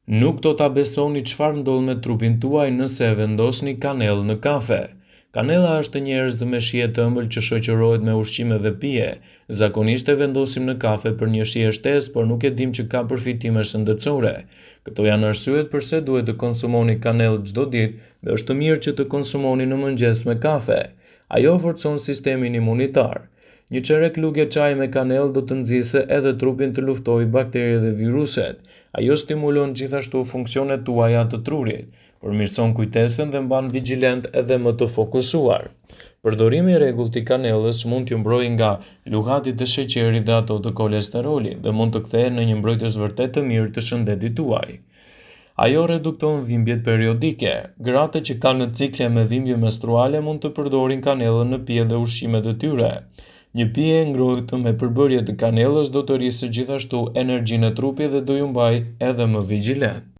Nuk do ta besoni çfarë ndodh me trupin tuaj nëse e vendosni kanellë në kafe. Kanella është një erëz me shije të ëmbël që shoqërohet me ushqime dhe pije. Zakonisht e vendosim në kafe për një shije shtesë, por nuk e dim që ka përfitime shëndetësore. Këto janë arsyet pse duhet të konsumoni kanellë çdo ditë dhe është mirë që të konsumoni në mëngjes me kafe. Ajo forcon sistemin imunitar. Një çerek lugje çaji me kanellë do të nxjisë edhe trupin të luftojë bakteritë dhe viruset. Ajo stimulon gjithashtu funksionet tuaja të trurit, përmirëson kujtesën dhe mban vigjilent edhe më të fokusuar. Përdorimi i rregullt i kanellës mund t'ju mbrojë nga luhatit të sheqerit dhe ato të kolesterolit dhe mund të kthehen në një mbrojtës vërtet të mirë të shëndetit tuaj. Ajo redukton dhimbjet periodike. Gratë që kanë cikle me dhimbje menstruale mund të përdorin kanellën në pije dhe ushqimet e tyre. Një pije e ngrohtë me përbërje të kanellës do të rrisë gjithashtu energjinë e trupit dhe do ju mbajë edhe më vigjilent.